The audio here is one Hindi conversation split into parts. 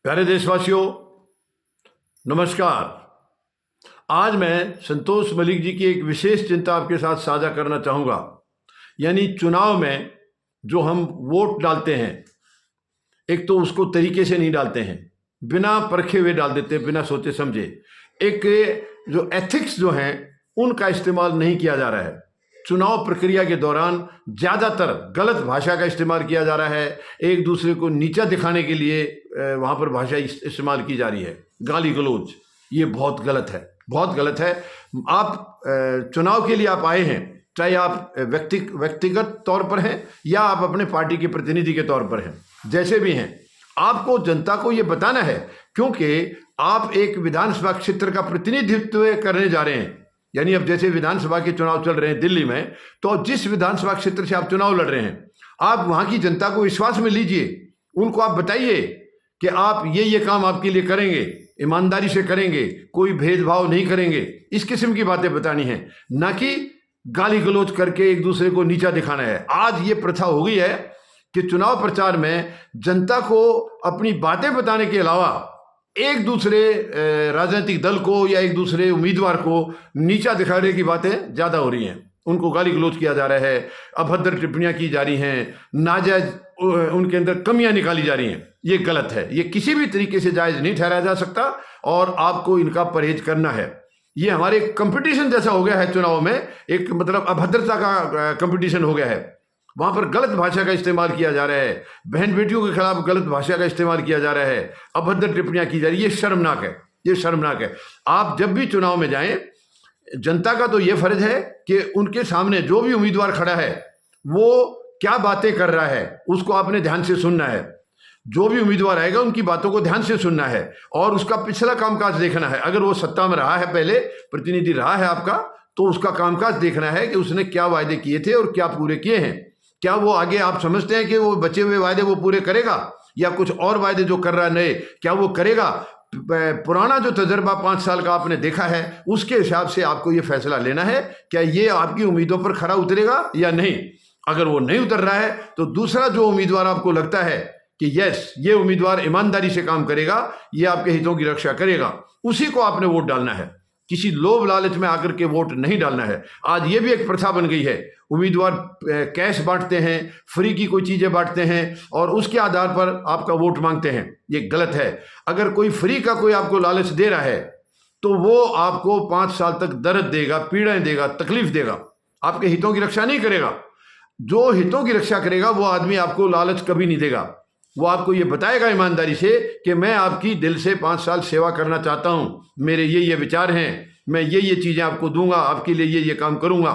प्यारे देशवासियों, नमस्कार। आज मैं संतोष मलिक जी की एक विशेष चिंता आपके साथ साझा करना चाहूँगा। यानी चुनाव में जो हम वोट डालते हैं, एक तो उसको तरीके से नहीं डालते हैं, बिना परखे हुए डाल देते हैं, बिना सोचे समझे। एक जो एथिक्स जो हैं उनका इस्तेमाल नहीं किया जा रहा है। चुनाव प्रक्रिया के दौरान ज़्यादातर गलत भाषा का इस्तेमाल किया जा रहा है। एक दूसरे को नीचा दिखाने के लिए वहाँ पर भाषा इस्तेमाल की जा रही है, गाली गलौज। ये बहुत गलत है, बहुत गलत है। आप चुनाव के लिए आप आए हैं, चाहे आप व्यक्तिगत तौर पर हैं या आप अपने पार्टी के प्रतिनिधि के तौर पर हैं, जैसे भी हैं, आपको जनता को ये बताना है, क्योंकि आप एक विधानसभा क्षेत्र का प्रतिनिधित्व करने जा रहे हैं। यानी अब जैसे विधानसभा के चुनाव चल रहे हैं दिल्ली में, तो जिस विधानसभा क्षेत्र से आप चुनाव लड़ रहे हैं, आप वहां की जनता को विश्वास में लीजिए। उनको आप बताइए कि आप ये काम आपके लिए करेंगे, ईमानदारी से करेंगे, कोई भेदभाव नहीं करेंगे। इस किस्म की बातें बतानी है, ना कि गाली गलौज करके एक दूसरे को नीचा दिखाना है। आज ये प्रथा हो गई है कि चुनाव प्रचार में जनता को अपनी बातें बताने के अलावा एक दूसरे राजनीतिक दल को या एक दूसरे उम्मीदवार को नीचा दिखाने की बातें ज़्यादा हो रही हैं। उनको गाली गलौज किया जा रहा है, अभद्र टिप्पणियां की जा रही हैं, नाजायज उनके अंदर कमियां निकाली जा रही हैं। ये गलत है, ये किसी भी तरीके से जायज़ नहीं ठहराया जा सकता और आपको इनका परहेज करना है। ये हमारे कंपटीशन जैसा हो गया है चुनाव में, एक मतलब अभद्रता का कंपटीशन हो गया है। वहाँ पर गलत भाषा का इस्तेमाल किया जा रहा है, बहन बेटियों के खिलाफ गलत भाषा का इस्तेमाल किया जा रहा है, अभद्र टिप्पणियां की जा रही है। ये शर्मनाक है, ये शर्मनाक है। आप जब भी चुनाव में जाएं, जनता का तो ये फर्ज है कि उनके सामने जो भी उम्मीदवार खड़ा है वो क्या बातें कर रहा है उसको आपने ध्यान से सुनना है। जो भी उम्मीदवार आएगा उनकी बातों को ध्यान से सुनना है और उसका पिछला कामकाज देखना है। अगर वो सत्ता में रहा है, पहले प्रतिनिधि रहा है आपका, तो उसका कामकाज देखना है कि उसने क्या वायदे किए थे और क्या पूरे किए हैं। क्या वो आगे आप समझते हैं कि वो बचे हुए वायदे वो पूरे करेगा, या कुछ और वायदे जो कर रहा है नए, क्या वो करेगा? पुराना जो तजर्बा 5 साल का आपने देखा है, उसके हिसाब से आपको ये फैसला लेना है, क्या ये आपकी उम्मीदों पर खरा उतरेगा या नहीं। अगर वो नहीं उतर रहा है तो दूसरा जो उम्मीदवार आपको लगता है कि यस, ये उम्मीदवार ईमानदारी से काम करेगा, ये आपके हितों की रक्षा करेगा, उसी को आपने वोट डालना है। किसी लोभ लालच में आकर के वोट नहीं डालना है। आज ये भी एक प्रथा बन गई है, उम्मीदवार कैश बांटते हैं, फ्री की कोई चीज़ें बांटते हैं और उसके आधार पर आपका वोट मांगते हैं। ये गलत है। अगर कोई फ्री का कोई आपको लालच दे रहा है तो वो आपको 5 साल तक दर्द देगा, पीड़ाएं देगा, तकलीफ देगा, आपके हितों की रक्षा नहीं करेगा। जो हितों की रक्षा करेगा वो आदमी आपको लालच कभी नहीं देगा। वो आपको ये बताएगा ईमानदारी से कि मैं आपकी दिल से 5 साल सेवा करना चाहता हूँ, मेरे ये विचार हैं, मैं ये चीज़ें आपको दूंगा, आपके लिए ये काम करूँगा।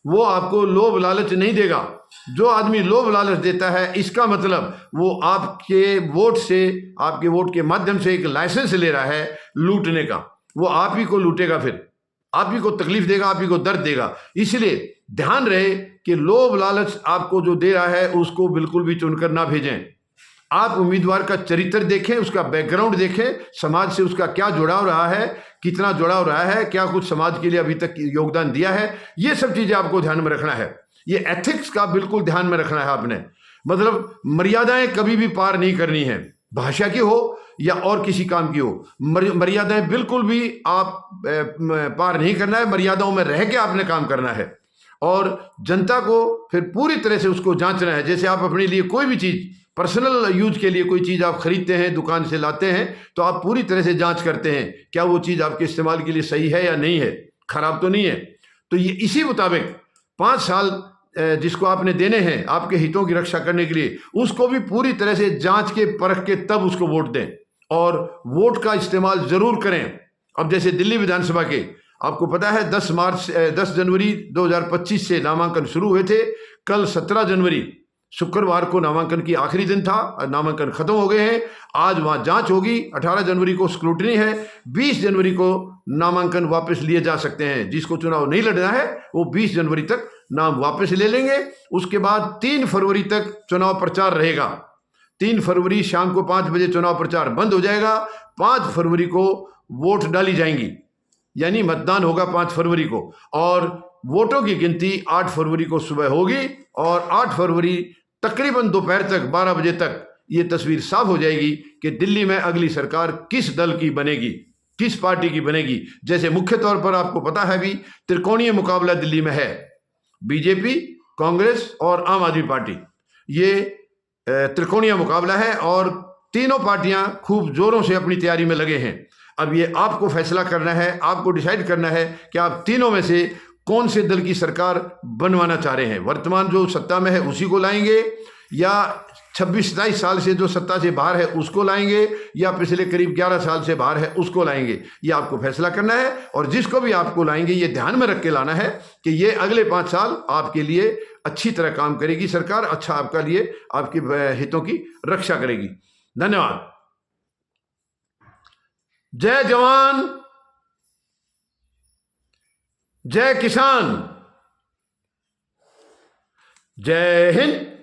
वो आपको लोभ लालच नहीं देगा। जो आदमी लोभ लालच देता है, इसका मतलब वो आपके वोट से, आपके वोट के माध्यम से एक लाइसेंस ले रहा है लूटने का। वो आप ही को लूटेगा, फिर आप ही को तकलीफ देगा, आप ही को दर्द देगा। इसलिए ध्यान रहे कि लोभ लालच आपको जो दे रहा है उसको बिल्कुल भी चुनकर ना भेजें। आप उम्मीदवार का चरित्र देखें, उसका बैकग्राउंड देखें, समाज से उसका क्या जुड़ाव रहा है, कितना जुड़ाव रहा है, क्या कुछ समाज के लिए अभी तक योगदान दिया है। ये सब चीज़ें आपको ध्यान में रखना है। ये एथिक्स का बिल्कुल ध्यान में रखना है आपने। मतलब मर्यादाएं कभी भी पार नहीं करनी है, भाषा की हो या और किसी काम की हो। मर्यादाएं बिल्कुल भी आप पार नहीं करना है। मर्यादाओं में रह के आपने काम करना है और जनता को फिर पूरी तरह से उसको जांचना है। जैसे आप अपने लिए कोई भी चीज़, पर्सनल यूज के लिए कोई चीज़ आप खरीदते हैं, दुकान से लाते हैं, तो आप पूरी तरह से जांच करते हैं क्या वो चीज़ आपके इस्तेमाल के लिए सही है या नहीं है, खराब तो नहीं है। तो ये इसी मुताबिक 5 साल जिसको आपने देने हैं आपके हितों की रक्षा करने के लिए, उसको भी पूरी तरह से जांच के परख के तब उसको वोट दें और वोट का इस्तेमाल ज़रूर करें। अब जैसे दिल्ली विधानसभा के आपको पता है 10 जनवरी 2025 से नामांकन शुरू हुए थे। कल 17 जनवरी शुक्रवार को नामांकन की आखिरी दिन था, नामांकन खत्म हो गए हैं। आज वहां जांच होगी, 18 जनवरी को स्क्रूटनी है, 20 जनवरी को नामांकन वापस लिए जा सकते हैं। जिसको चुनाव नहीं लड़ना है वो 20 जनवरी तक नाम वापस ले लेंगे। उसके बाद 3 फरवरी तक चुनाव प्रचार रहेगा। 3 फरवरी शाम को 5 बजे चुनाव प्रचार बंद हो जाएगा। 5 फरवरी को वोट डाली जाएंगी, यानी मतदान होगा 5 फरवरी को, और वोटों की गिनती 8 फरवरी को सुबह होगी और 8 फरवरी तकरीबन दोपहर तक 12 बजे तक ये तस्वीर साफ हो जाएगी कि दिल्ली में अगली सरकार किस दल की बनेगी, किस पार्टी की बनेगी। जैसे मुख्य तौर पर आपको पता है भी त्रिकोणीय मुकाबला दिल्ली में है, बीजेपी, कांग्रेस और आम आदमी पार्टी, ये त्रिकोणीय मुकाबला है और तीनों पार्टियां खूब जोरों से अपनी तैयारी में लगे हैं। अब ये आपको फैसला करना है, आपको डिसाइड करना है कि आप तीनों में से कौन से दल की सरकार बनवाना चाह रहे हैं। वर्तमान जो सत्ता में है उसी को लाएंगे, या 26-27 साल से जो सत्ता से बाहर है उसको लाएंगे, या पिछले करीब 11 साल से बाहर है उसको लाएंगे। ये आपको फैसला करना है और जिसको भी आपको लाएंगे ये ध्यान में रख के लाना है कि ये अगले 5 साल आपके लिए अच्छी तरह काम करेगी सरकार, अच्छा आपका लिए आपके हितों की रक्षा करेगी। धन्यवाद। जय जवान, जय किसान, जय हिंद।